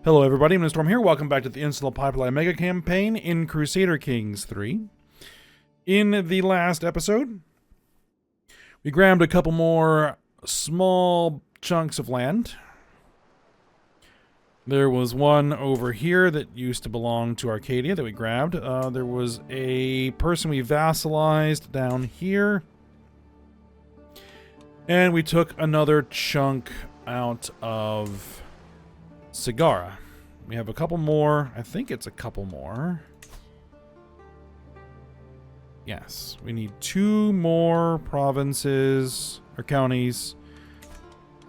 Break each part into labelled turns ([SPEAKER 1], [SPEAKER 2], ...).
[SPEAKER 1] Hello everybody, I'm Storm here. Welcome back to the Insula Populi Megacampaign in Crusader Kings 3. In the last episode, we grabbed a couple more small chunks of land. There was one over here that used to belong to Arcadia that we grabbed. There was a person we vassalized down here. And we took another chunk out of Sagara. We have a couple more. I think it's a couple more. Yes, we need 2 more provinces or counties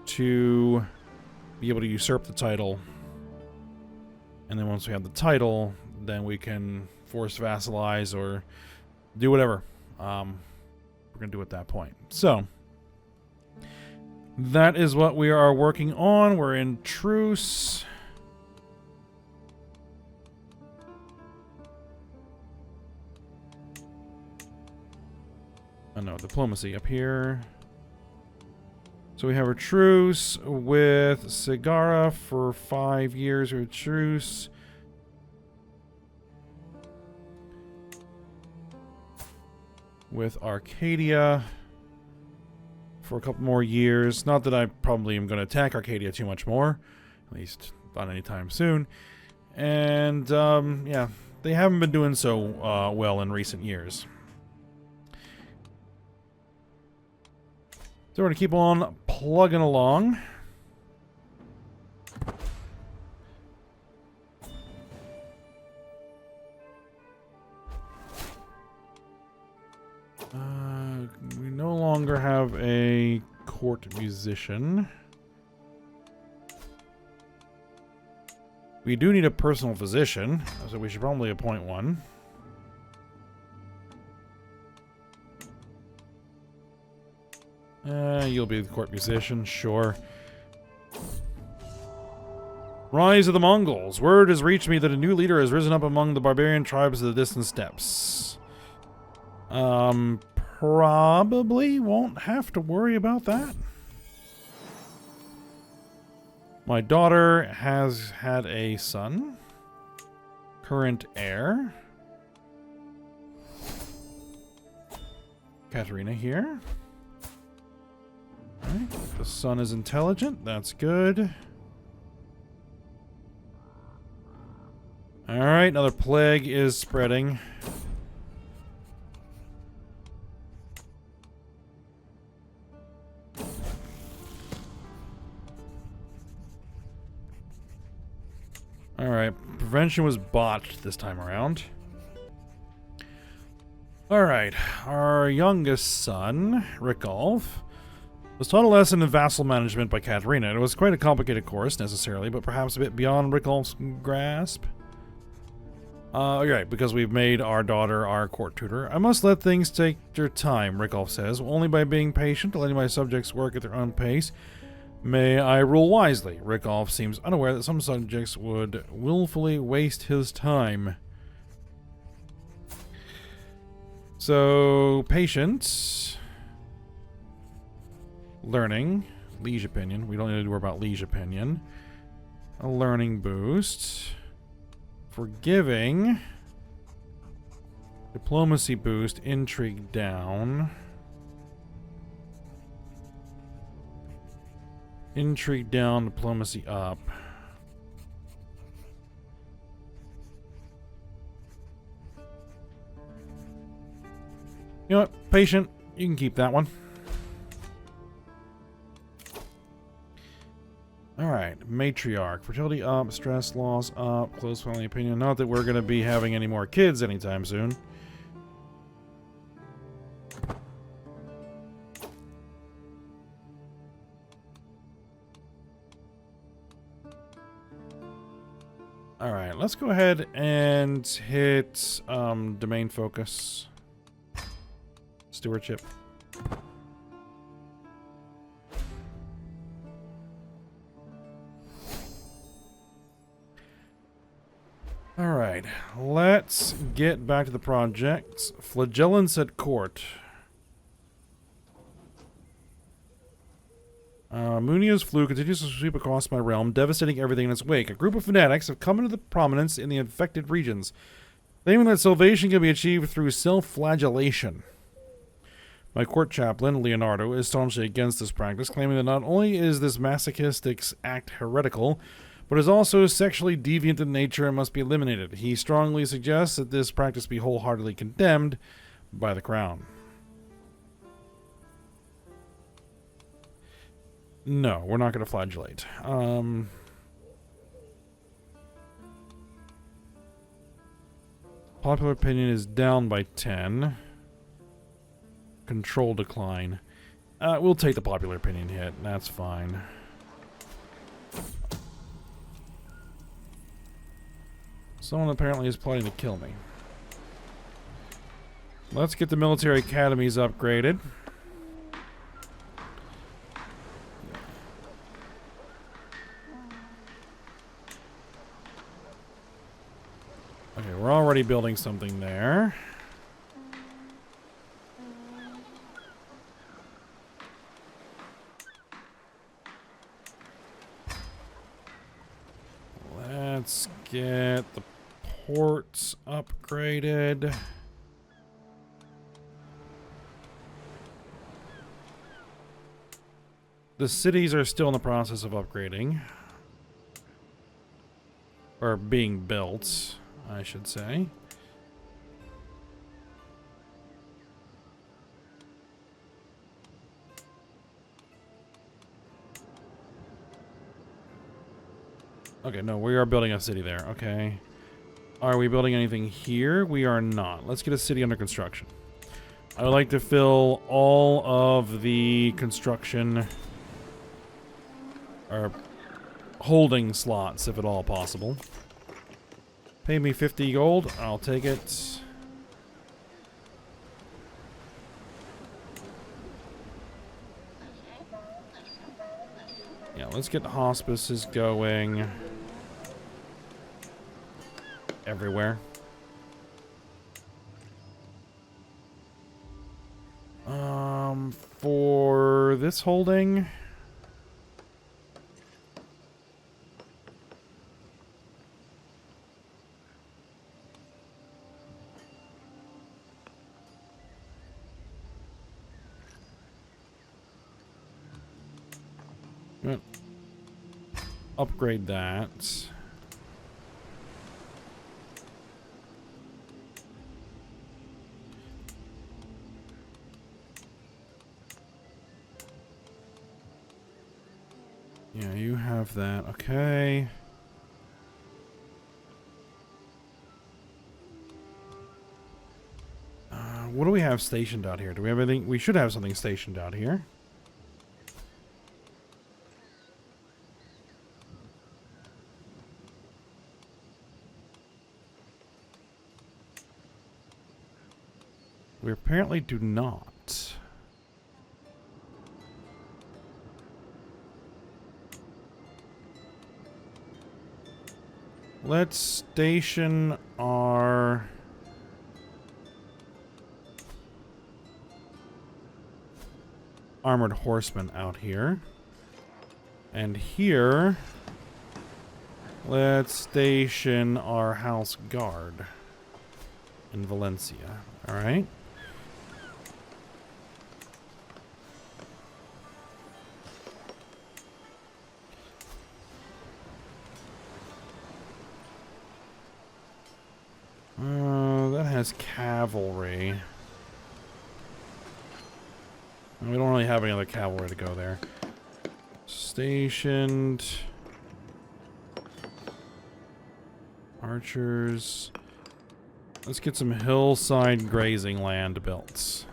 [SPEAKER 1] to be able to usurp the title. And then once we have the title, then we can force vassalize or do whatever we're going to do at that point. So that is what we are working on. We're in truce. Oh no, diplomacy up here. So we have a truce with Sagara for 5 years. We have a truce with Arcadia for a couple more years. Not that I probably am going to attack Arcadia too much more. At least not anytime soon. And, yeah, they haven't been doing so well in recent years. So we're going to keep on plugging along. We no longer have a court musician. We do need a personal physician, so we should probably appoint one. You'll be the court musician, sure. Rise of the Mongols. Word has reached me that a new leader has risen up among the barbarian tribes of the distant steppes. Probably won't have to worry about that. My daughter has had a son. Current heir. Katerina here. Alright, the son is intelligent. That's good. Alright, another plague is spreading. Alright, prevention was botched this time around. Alright, our youngest son, Rikolf, was taught a lesson in vassal management by Katerina. It was quite a complicated course, necessarily, but perhaps a bit beyond Rikolf's grasp. Right, because we've made our daughter our court tutor. I must let things take their time, Rikolf says, only by being patient, letting my subjects work at their own pace. May I rule wisely. Rikolf seems unaware that some subjects would willfully waste his time. So, patience. Learning. Liege opinion. We don't need to worry about liege opinion. A learning boost. Forgiving. Diplomacy boost. Intrigue down. Intrigue down, diplomacy up. You know what? Patient. You can keep that one. Alright. Matriarch. Fertility up. Stress loss up. Close family opinion. Not that we're going to be having any more kids anytime soon. Alright, let's go ahead and hit domain focus. Stewardship. Alright, let's get back to the projects. Flagellants at court. Munio's flu continues to sweep across my realm, devastating everything in its wake. A group of fanatics have come into the prominence in the infected regions, claiming that salvation can be achieved through self-flagellation. My court chaplain, Leonardo, is staunchly against this practice, claiming that not only is this masochistic act heretical, but is also sexually deviant in nature and must be eliminated. He strongly suggests that this practice be wholeheartedly condemned by the Crown. No, we're not going to flagellate. Popular opinion is down by 10. Control decline. We'll take the popular opinion hit. That's fine. Someone apparently is plotting to kill me. Let's get the military academies upgraded. Okay, we're already building something there. Let's get the ports upgraded. The cities are still in the process of upgrading. Or being built, I should say. Okay, no, we are building a city there. Okay. Are we building anything here? We are not. Let's get a city under construction. I would like to fill all of the construction or holding slots, if at all possible. Pay me 50 gold. I'll take it. Yeah, let's get the hospices going everywhere. For this holding, upgrade that. Yeah, you have that. Okay. What do we have stationed out here? Do we have anything? We should have something stationed out here. We apparently do not. Let's station our armored horsemen out here. And here, let's station our house guard in Valencia. All right. That has cavalry. We don't really have any other cavalry to go there. Stationed. Archers. Let's get some hillside grazing land built.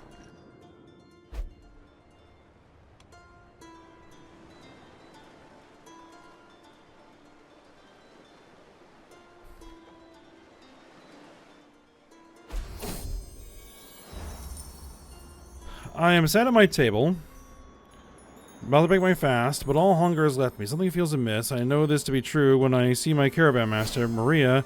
[SPEAKER 1] I am sat at my table, about to break my fast, but all hunger has left me. Something feels amiss. I know this to be true when I see my caravan master, Maria,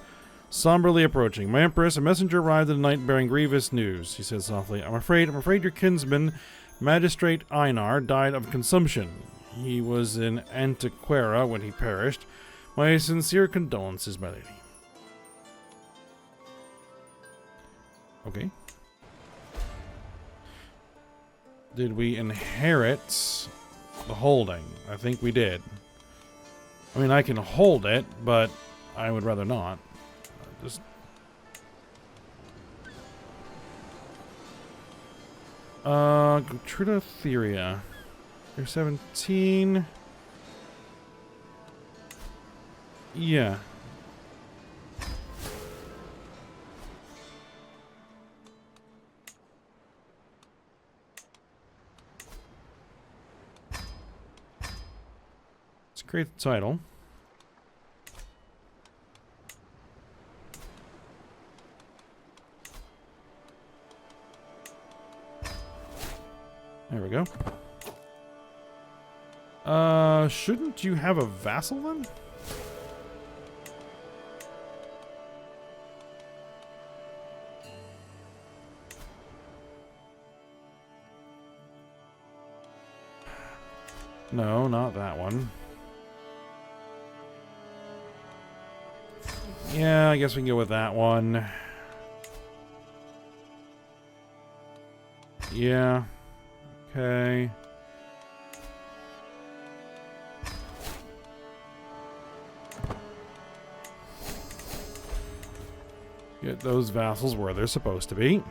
[SPEAKER 1] somberly approaching. My empress, a messenger arrived in the night bearing grievous news, he said softly. I'm afraid your kinsman, Magistrate Einar, died of consumption. He was in Antequera when he perished. My sincere condolences, my lady. Okay. Did we inherit the holding? I think we did. I mean, I can hold it, but I would rather not. Just... Gertruda Theria. You're 17. Yeah. Let's create the title. There we go. Shouldn't you have a vassal then? No, not that one. Yeah, I guess we can go with that one. Yeah. Okay. Get those vassals where they're supposed to be.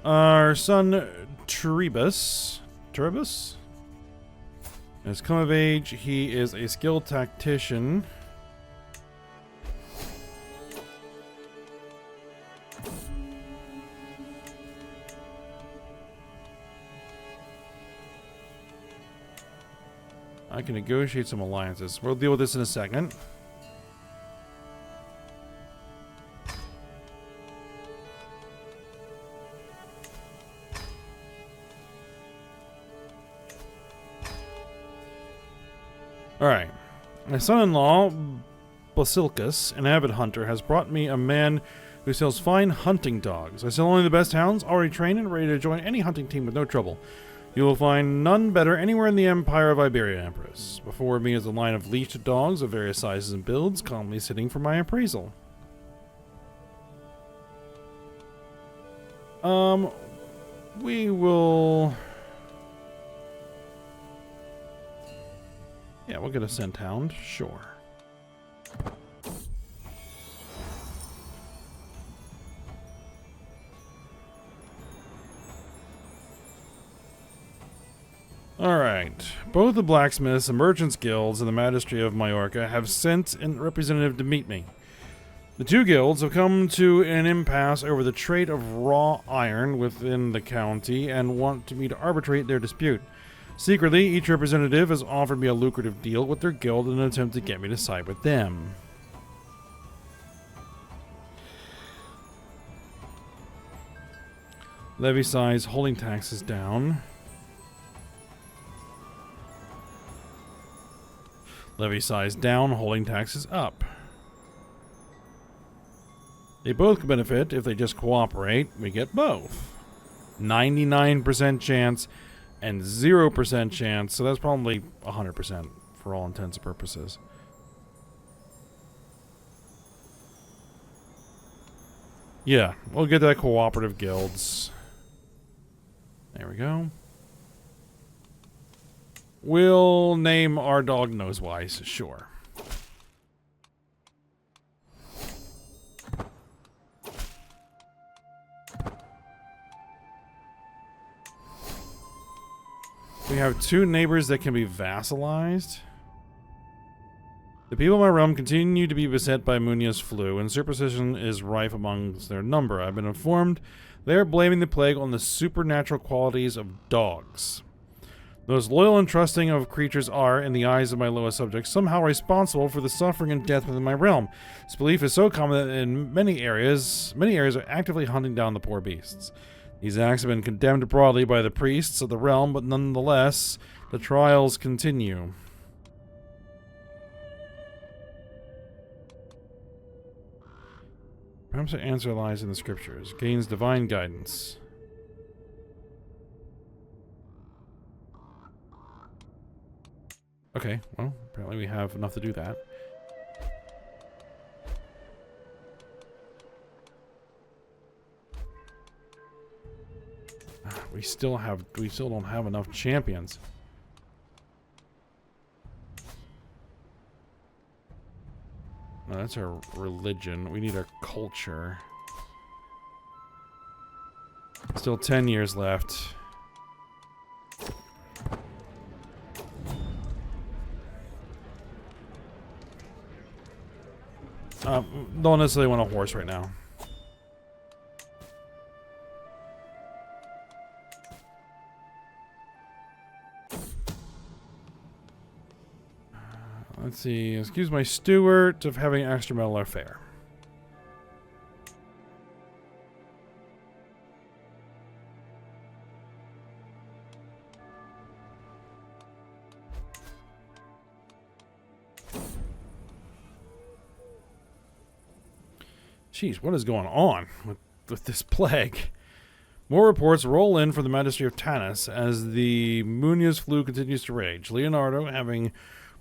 [SPEAKER 1] Our son Terebus has come of age. He is a skilled tactician. I can negotiate some alliances. We'll deal with this in a second. Alright. My son-in-law, Basilicus, an avid hunter, has brought me a man who sells fine hunting dogs. I sell only the best hounds, already trained and ready to join any hunting team with no trouble. You will find none better anywhere in the Empire of Iberia, Empress. Before me is a line of leashed dogs of various sizes and builds, calmly sitting for my appraisal. We will... Yeah, we'll get a Scenthound, sure. Alright. Both the blacksmiths, the merchants' guilds, and the Magistry of Majorca have sent a representative to meet me. The two guilds have come to an impasse over the trade of raw iron within the county and want me to arbitrate their dispute. Secretly, each representative has offered me a lucrative deal with their guild in an attempt to get me to side with them. Levy size, holding taxes down. Levy size down, holding taxes up. They both can benefit if they just cooperate. We get both. 99% chance and 0% chance, so that's probably 100% for all intents and purposes. Yeah, we'll get that cooperative guilds. There we go. We'll name our dog Nosewise, sure. We have two neighbors that can be vassalized. The people of my realm continue to be beset by Munia's flu, and superstition is rife amongst their number. I've been informed they are blaming the plague on the supernatural qualities of dogs. Those loyal and trusting of creatures are, in the eyes of my lowest subjects, somehow responsible for the suffering and death within my realm. This belief is so common that in many areas are actively hunting down the poor beasts. These acts have been condemned broadly by the priests of the realm, but nonetheless, the trials continue. Perhaps the answer lies in the scriptures. Gains divine guidance. Okay, well, apparently we have enough to do that. We still don't have enough champions. No, that's our religion. We need our culture. Still 10 years left. Don't necessarily want a horse right now. Let's see. Excuse my steward of having an extramural affair. Jeez, what is going on with this plague? More reports roll in from the Majesty of Tanis as the Munoz flu continues to rage. Leonardo, having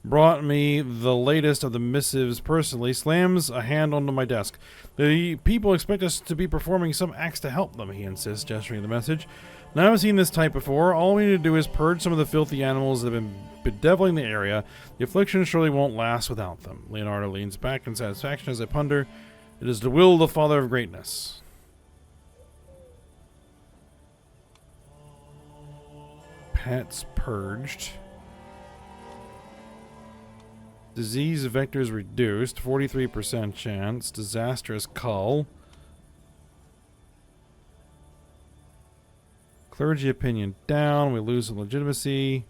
[SPEAKER 1] brought me the latest of the missives personally, slams a hand onto my desk. The people expect us to be performing some acts to help them, he insists, gesturing the message. Now I've seen this type before. All we need to do is purge some of the filthy animals that have been bedeviling the area. The affliction surely won't last without them. Leonardo leans back in satisfaction as I ponder. It is the will of the Father of Greatness. Pets purged. Disease vectors reduced. 43% chance. Disastrous cull. Clergy opinion down. We lose some legitimacy.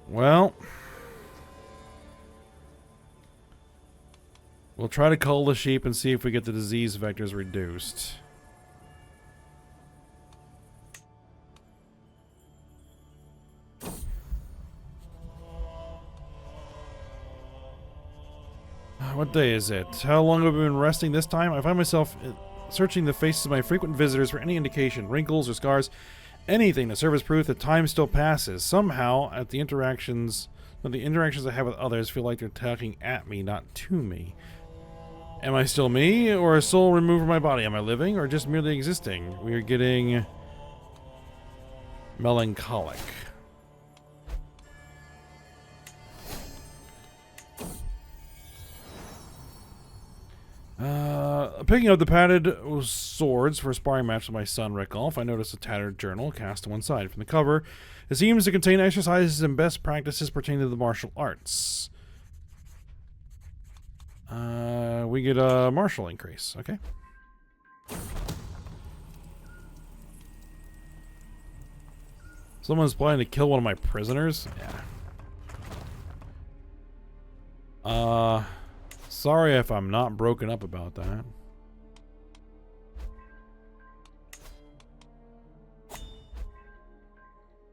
[SPEAKER 1] Well, we'll try to cull the sheep and see if we get the disease vectors reduced. What day is it? How long have I been resting this time? I find myself searching the faces of my frequent visitors for any indication, wrinkles or scars, anything to serve as proof that time still passes. Somehow, the interactions I have with others feel like they're talking at me, not to me. Am I still me, or a soul removed from my body? Am I living, or just merely existing? We are getting melancholic. Picking up the padded swords for a sparring match with my son, Rickolf, I noticed a tattered journal cast to one side. From the cover, it seems to contain exercises and best practices pertaining to the martial arts. We get a martial increase. Okay. Someone's planning to kill one of my prisoners? Yeah. Sorry if I'm not broken up about that.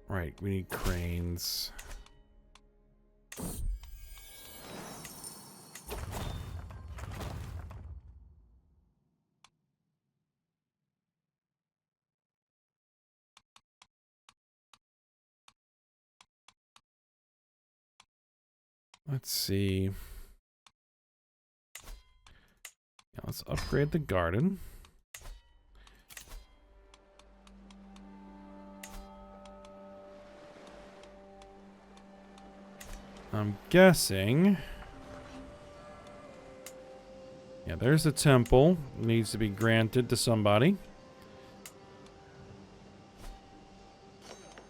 [SPEAKER 1] Right, we need cranes. Let's see. Yeah, let's upgrade the garden. I'm guessing. Yeah, there's a temple. Needs to be granted to somebody.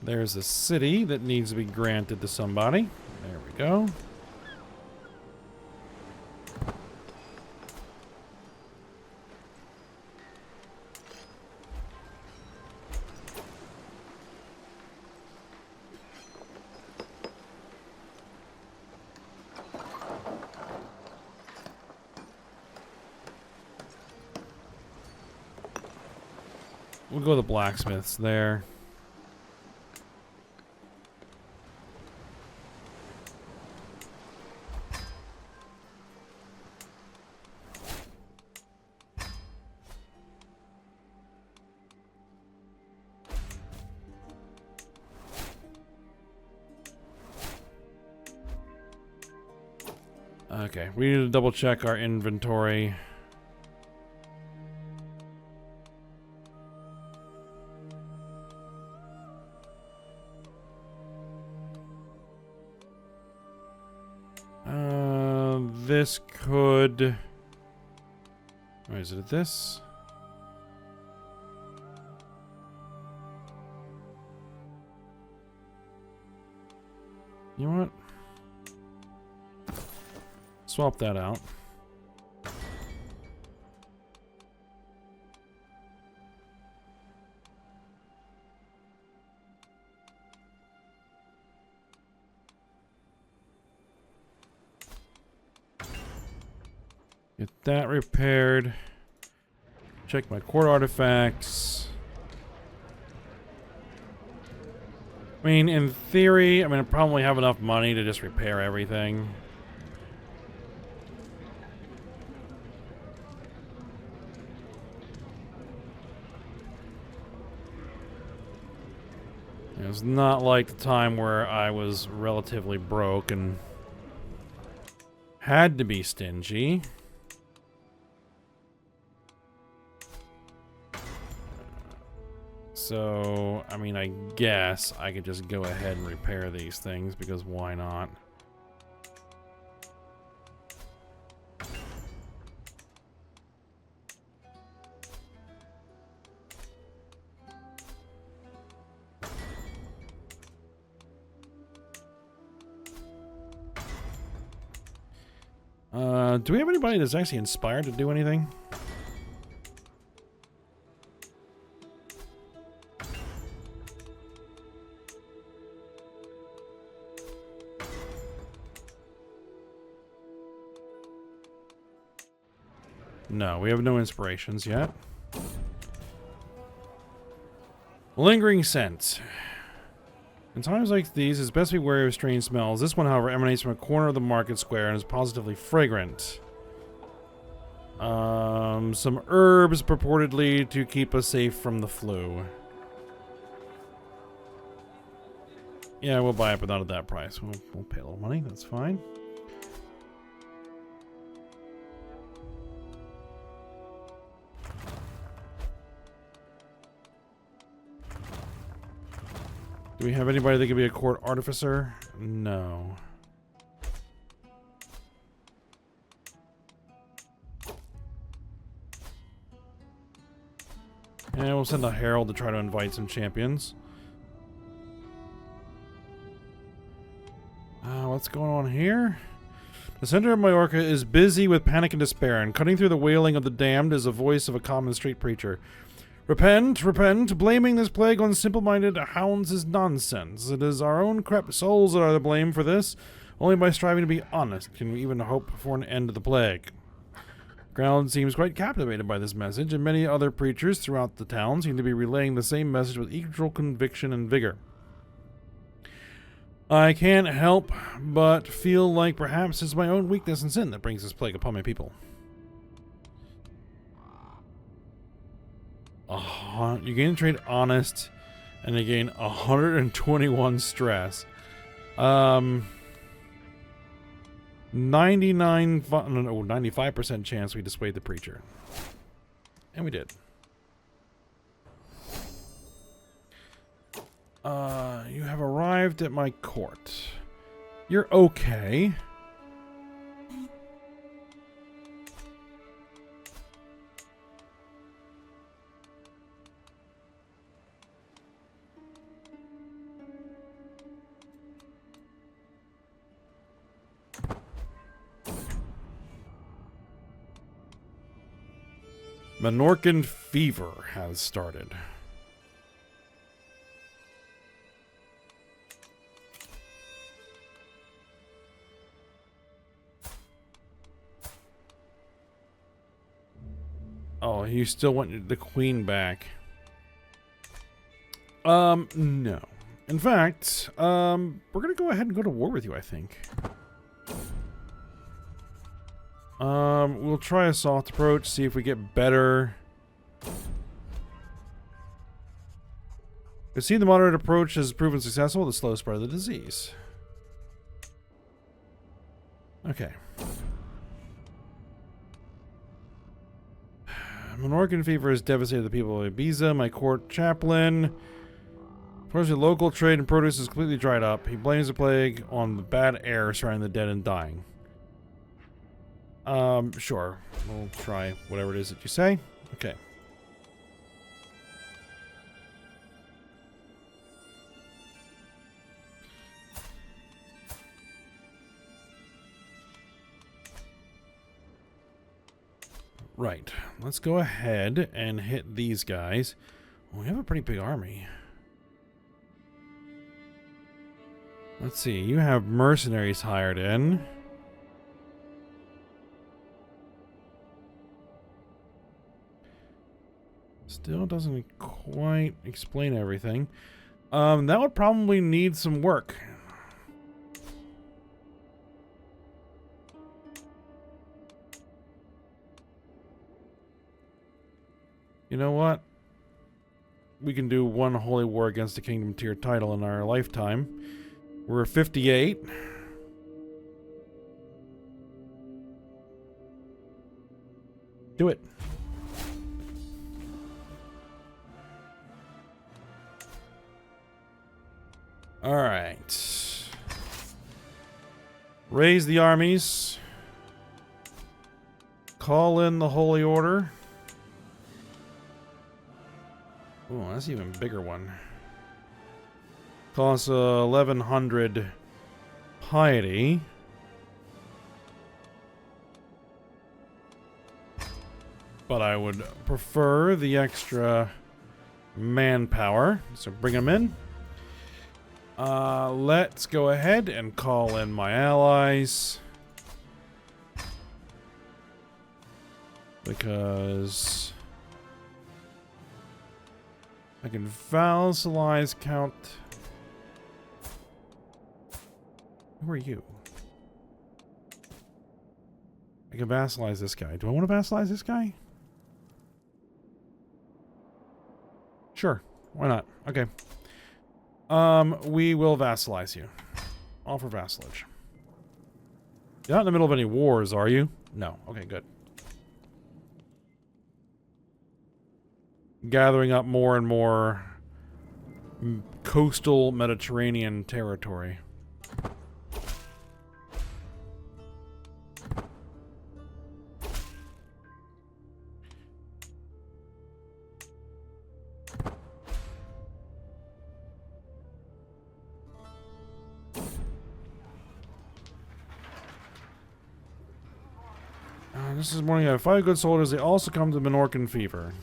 [SPEAKER 1] There's a city that needs to be granted to somebody. There we go. We'll go to the blacksmiths there. Okay, we need to double check our inventory. This could... Or is it this? You know what? Swap that out. Get that repaired. Check my court artifacts. I mean, in theory, I probably have enough money to just repair everything. It's not like the time where I was relatively broke and had to be stingy. So, I mean, I guess I could just go ahead and repair these things, because why not? Do we have anybody that's actually inspired to do anything? No, we have no inspirations yet. Lingering scent. In times like these, it's best to be wary of strange smells. This one, however, emanates from a corner of the market square and is positively fragrant. Some herbs purportedly to keep us safe from the flu. Yeah, we'll buy it, but not at that price. We'll pay a little money, that's fine. Do we have anybody that could be a court artificer? No. And we'll send a herald to try to invite some champions. What's going on here? The center of Majorca is busy with panic and despair, and cutting through the wailing of the damned is the voice of a common street preacher. Repent, repent. Blaming this plague on simple-minded hounds is nonsense. It is our own crept souls that are to blame for this. Only by striving to be honest can we even hope for an end to the plague. Ground seems quite captivated by this message, and many other preachers throughout the town seem to be relaying the same message with equal conviction and vigor. I can't help but feel like perhaps it's my own weakness and sin that brings this plague upon my people. You gain trade honest, and you gain 121 stress. 95% chance we dissuade the preacher. And we did. You have arrived at my court. You're okay. Menorcan fever has started. Oh, you still want the queen back? No. In fact, we're gonna go ahead and go to war with you, I think. We'll try a soft approach, see if we get better. We see the moderate approach has proven successful with the slow spread of the disease. Okay. Menorcan fever has devastated the people of Ibiza. My court chaplain. Unfortunately, local trade and produce is completely dried up. He blames the plague on the bad air surrounding the dead and dying. Sure. We'll try whatever it is that you say. Okay. Right. Let's go ahead and hit these guys. We have a pretty big army. Let's see. You have mercenaries hired in. Still doesn't quite explain everything. That would probably need some work. You know what? We can do one holy war against the kingdom tier title in our lifetime. We're 58. Do it. All right. Raise the armies. Call in the Holy Order. Oh, that's an even bigger one. Costs 1100 piety. But I would prefer the extra manpower. So bring them in. Let's go ahead and call in my allies. Because I can vassalize Count. Who are you? I can vassalize this guy. Do I want to vassalize this guy? Sure. Why not? Okay. We will vassalize you. Offer vassalage. You're not in the middle of any wars, are you? No. Okay, good. Gathering up more and more coastal Mediterranean territory. This is morning. I have 5 good soldiers. They also come to Menorcan fever.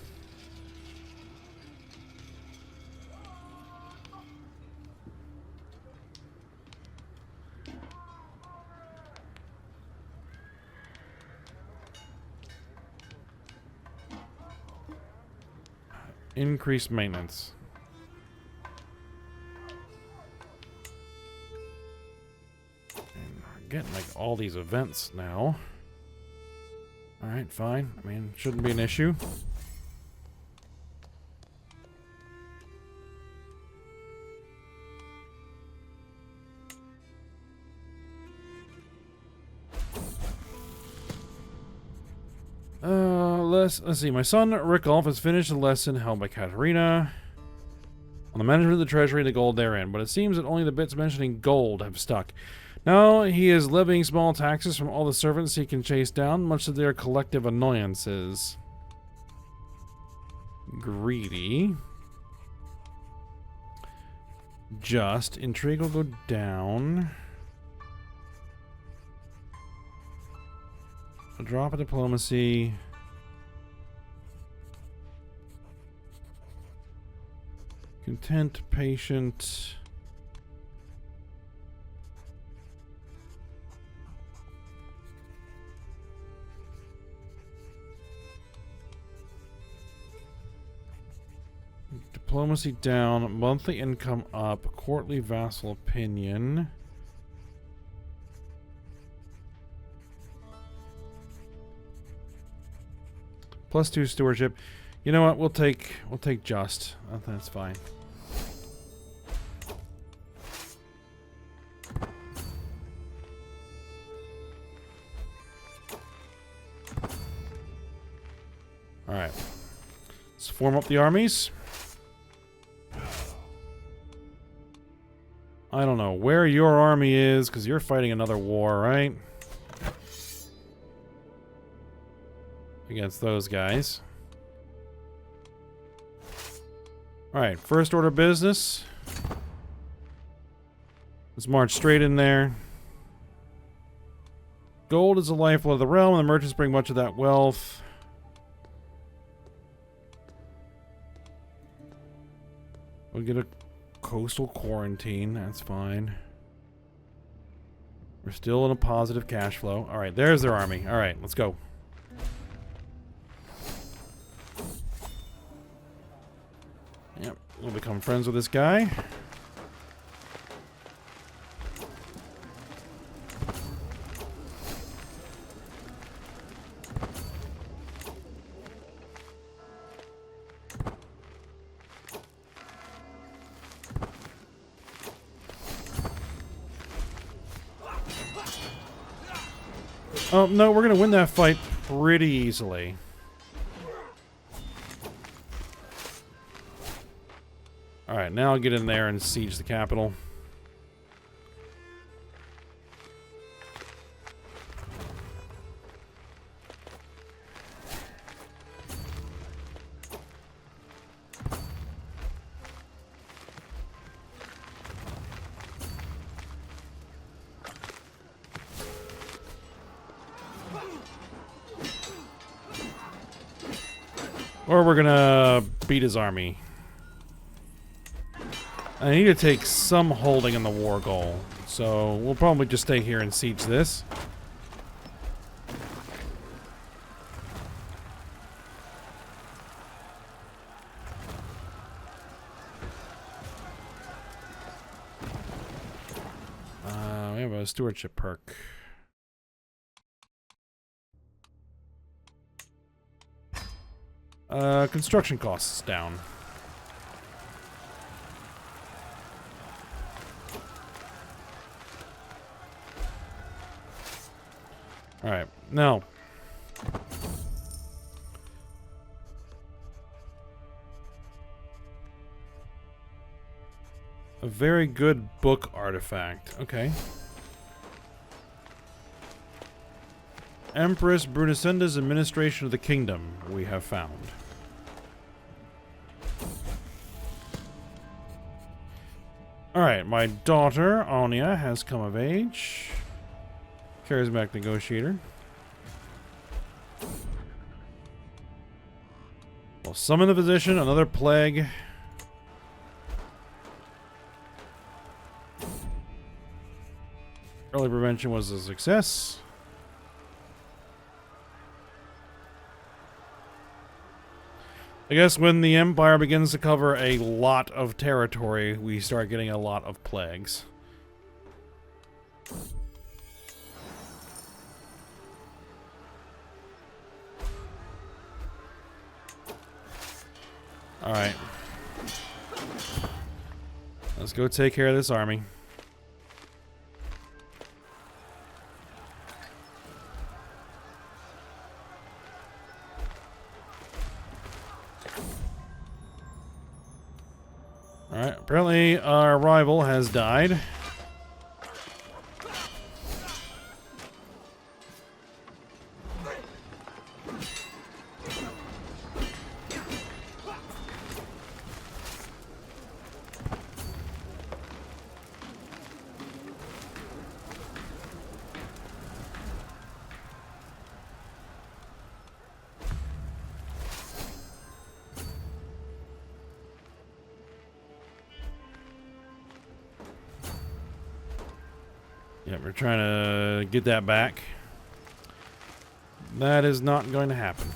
[SPEAKER 1] Increased maintenance. And we're getting like all these events now. Alright, fine. I mean, shouldn't be an issue. Let's see. My son, Rickolf, has finished a lesson held by Katerina on the management of the treasury and the gold therein, but it seems that only the bits mentioning gold have stuck. Now he is levying small taxes from all the servants he can chase down, much to their collective annoyances. Greedy. Just. Intrigue will go down. A drop of diplomacy. Content, patient. Diplomacy down, monthly income up, courtly vassal opinion. +2 stewardship. You know what? We'll take just. That's fine. All right. form up the armies. I don't know where your army is, because you're fighting another war, right? Against those guys. Alright, first order of business. Let's march straight in there. Gold is the lifeblood of the realm, and the merchants bring much of that wealth. We'll get a coastal quarantine, that's fine. We're still in a positive cash flow. Alright, there's their army. Alright, let's go. Yep, we'll become friends with this guy. Oh, no, we're going to win that fight pretty easily. Alright, now I'll get in there and siege the capital. Or we're gonna beat his army. I need to take some holding in the war goal, so we'll probably just stay here and siege this. We have a stewardship perk. Construction costs down. Alright, now. A very good book artifact. Okay. Empress Brunesenda's administration of the kingdom, we have found. Alright, my daughter, Anya, has come of age. Charismatic negotiator. We'll summon the physician, another plague. Early prevention was a success. I guess when the Empire begins to cover a lot of territory, we start getting a lot of plagues. Alright. Let's go take care of this army. Alright, apparently our rival has died. Yeah, we're trying to get that back. That is not going to happen.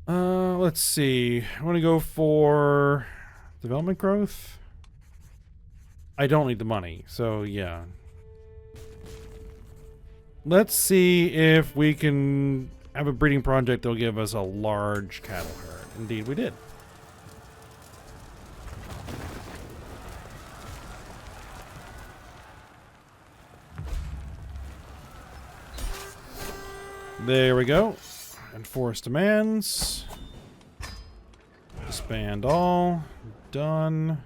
[SPEAKER 1] Let's see. I want to go for development growth. I don't need the money, so yeah. Let's see if we can have a breeding project that'll give us a large cattle herd. Indeed, we did. There we go. Enforce demands. Disband all. Done.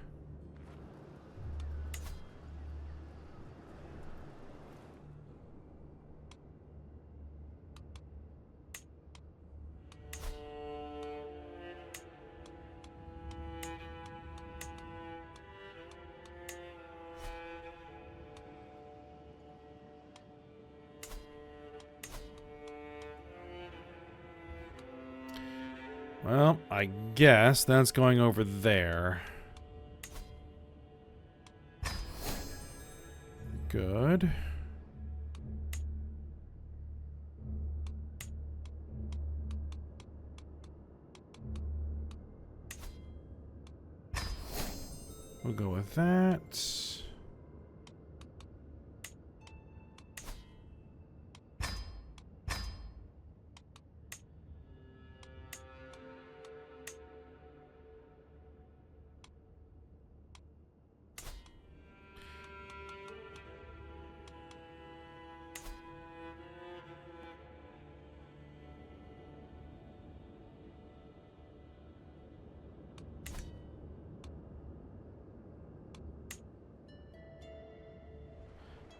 [SPEAKER 1] Well, I guess that's going over there. Good. We'll go with that.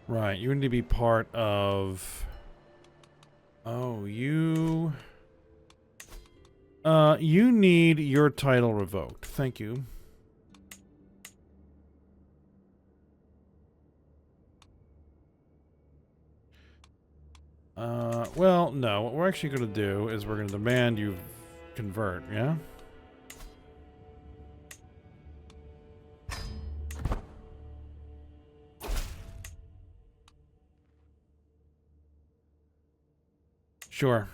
[SPEAKER 1] Right, you need to be part of... Oh, you... you need your title revoked. Thank you. Well, no. What we're actually going to do is we're going to demand you convert, yeah? Sure.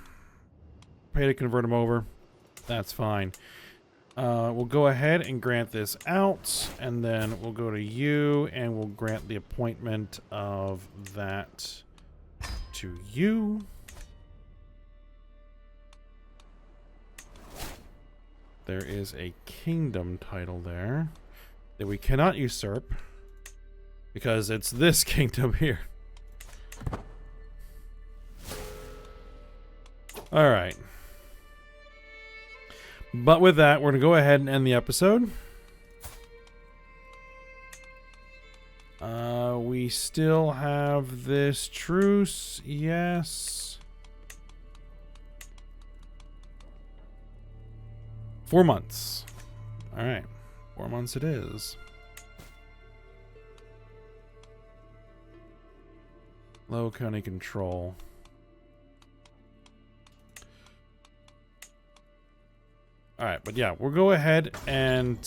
[SPEAKER 1] Pay to convert them over. That's fine. We'll go ahead and grant this out, and then we'll go to you, and we'll grant the appointment of that to you. There is a kingdom title there that we cannot usurp because it's this kingdom here. All right. But with that, we're going to go ahead and end the episode. We still have this truce. Yes. 4 months. All right. 4 months it is. Low county control. Alright, but yeah, we'll go ahead and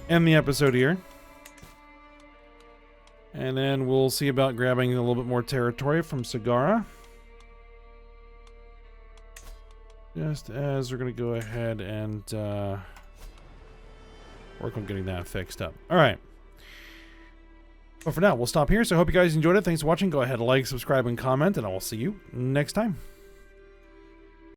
[SPEAKER 1] end the episode here. And then we'll see about grabbing a little bit more territory from Sagara. Just as we're going to go ahead and work on getting that fixed up. Alright. But for now, we'll stop here. So I hope you guys enjoyed it. Thanks for watching. Go ahead, like, subscribe, and comment, and I will see you next time.